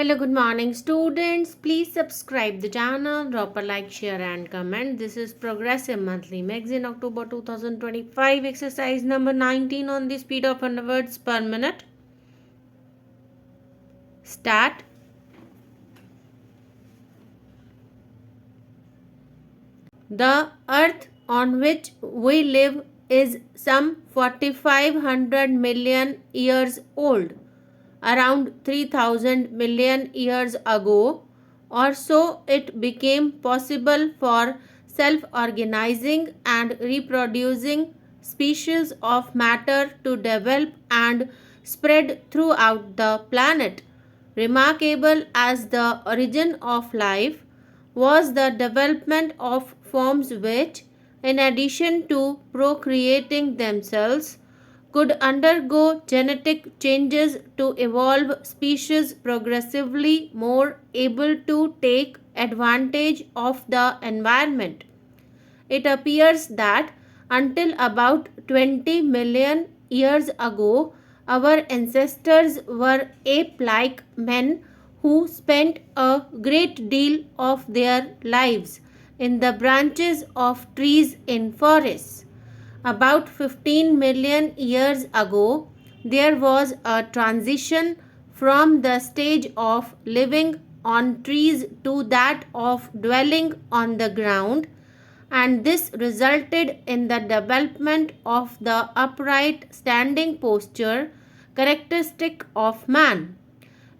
Hello, good morning, students. Please subscribe the channel, drop a like, share, and comment. This is Progressive Monthly Magazine, October 2025, exercise number 19 on the speed of 100 words per minute. Start. The earth on which we live is some 4500 million years old. Around 3000 million years ago or so, it became possible for self-organizing and reproducing species of matter to develop and spread throughout the planet. Remarkable as the origin of life was the development of forms which, in addition to procreating themselves, could undergo genetic changes to evolve species progressively more able to take advantage of the environment. It appears that until about 20 million years ago, our ancestors were ape like men who spent a great deal of their lives in the branches of trees in forests. About 15 million years ago, there was a transition from the stage of living on trees to that of dwelling on the ground, and this resulted in the development of the upright standing posture characteristic of man.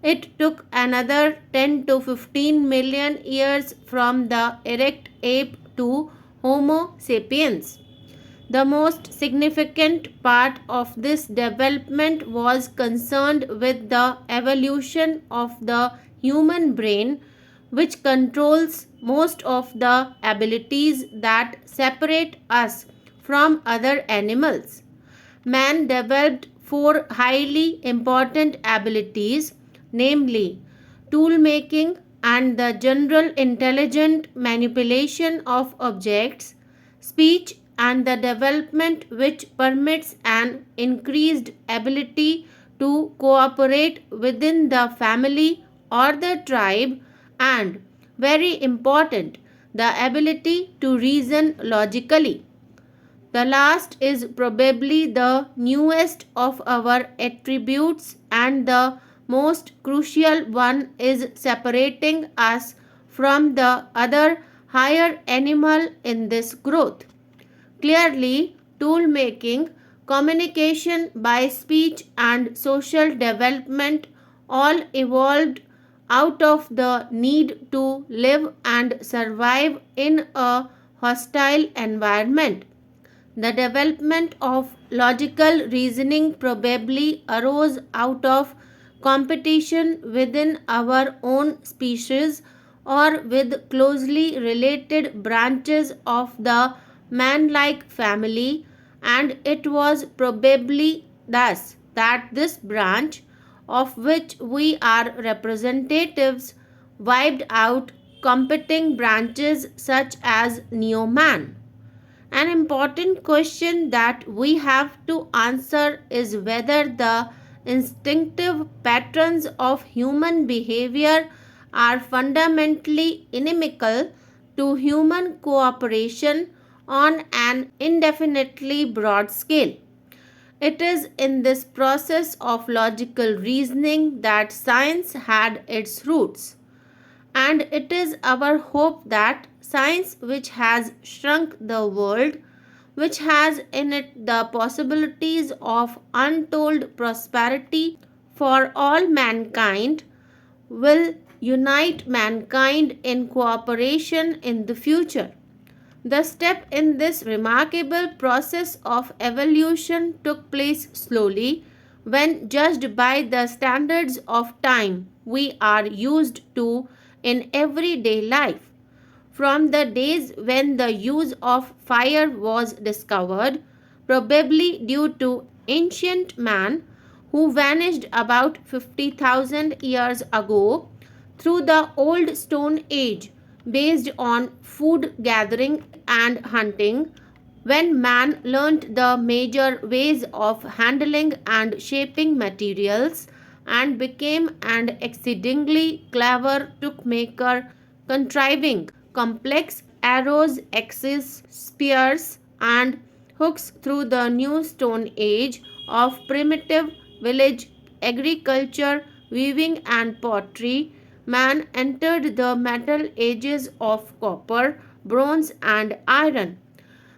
It took another 10 to 15 million years from the erect ape to Homo sapiens. The most significant part of this development was concerned with the evolution of the human brain, which controls most of the abilities that separate us from other animals. Man developed four highly important abilities, namely tool making and the general intelligent manipulation of objects, speech, and the development which permits an increased ability to cooperate within the family or the tribe, and, very important, the ability to reason logically. The last is probably the newest of our attributes, and the most crucial one is separating us from the other higher animal in this growth. Clearly, tool making, communication by speech, and social development all evolved out of the need to live and survive in a hostile environment. The development of logical reasoning probably arose out of competition within our own species or with closely related branches of the man-like family, and it was probably thus that this branch, of which we are representatives, wiped out competing branches such as neo-man. An important question that we have to answer is whether the instinctive patterns of human behavior are fundamentally inimical to human cooperation on an indefinitely broad scale. It is in this process of logical reasoning that science had its roots. And it is our hope that science, which has shrunk the world, which has in it the possibilities of untold prosperity for all mankind, will unite mankind in cooperation in the future. The step in this remarkable process of evolution took place slowly when judged by the standards of time we are used to in everyday life. From the days when the use of fire was discovered, probably due to ancient man who vanished about 50,000 years ago, through the old Stone Age based on food gathering and hunting, when man learnt the major ways of handling and shaping materials, and became an exceedingly clever tookmaker, contriving complex arrows, axes, spears, and hooks through the new Stone Age of primitive village agriculture, weaving, and pottery. Man entered the Metal Ages of copper, bronze, and iron.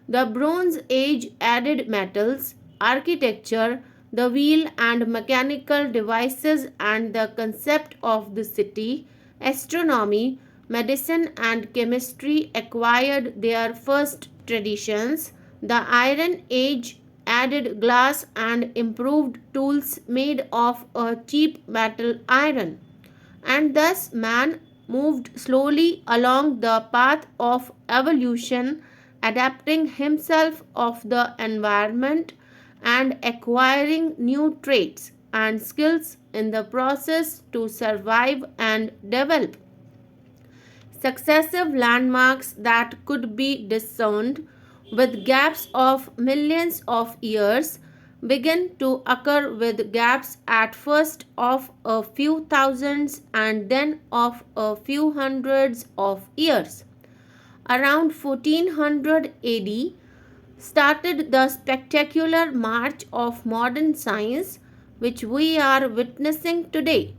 The Bronze Age added metals, architecture, the wheel, and mechanical devices, and the concept of the city. Astronomy, medicine, and chemistry acquired their first traditions. The Iron Age added glass and improved tools made of a cheap metal iron, and thus man moved slowly along the path of evolution, adapting himself of the environment and acquiring new traits and skills in the process to survive and develop. Successive landmarks that could be discerned with gaps of millions of years begin to occur, with gaps at first of a few thousands and then of a few hundreds of years. Around 1400 AD started the spectacular march of modern science which we are witnessing today.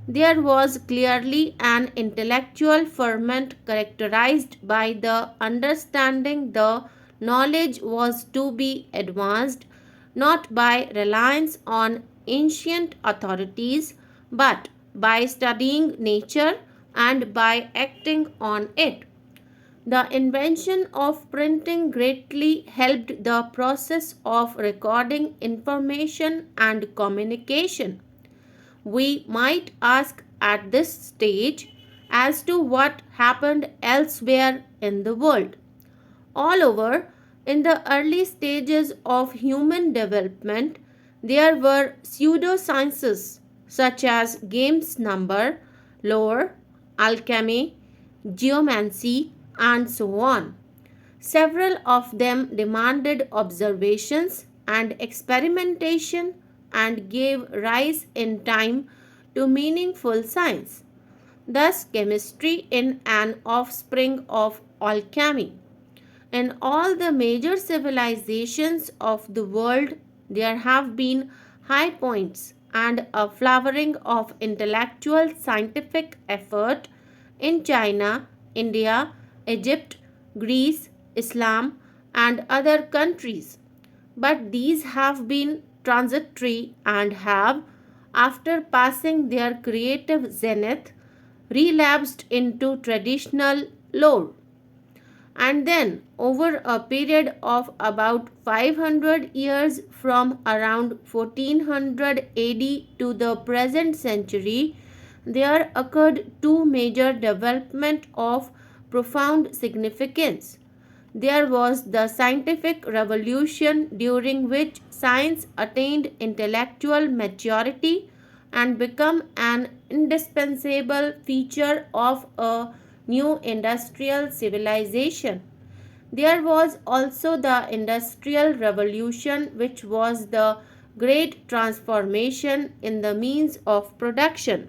There was clearly an intellectual ferment characterized by the understanding the knowledge was to be advanced not by reliance on ancient authorities but by studying nature and by acting on it. The invention of printing greatly helped the process of recording information and communication. We might ask at this stage as to what happened elsewhere in the world. All over, in the early stages of human development, there were pseudosciences such as games number, lore, alchemy, geomancy, and so on. Several of them demanded observations and experimentation and gave rise in time to meaningful science. Thus, chemistry in an offspring of alchemy. In all the major civilizations of the world, there have been high points and a flowering of intellectual scientific effort in China, India, Egypt, Greece, Islam, and other countries. But these have been transitory and have, after passing their creative zenith, relapsed into traditional lore. And then, over a period of about 500 years from around 1400 AD to the present century, there occurred two major developments of profound significance. There was the scientific revolution, during which science attained intellectual maturity and became an indispensable feature of a new industrial civilization. There was also the Industrial Revolution, which was the great transformation in the means of production.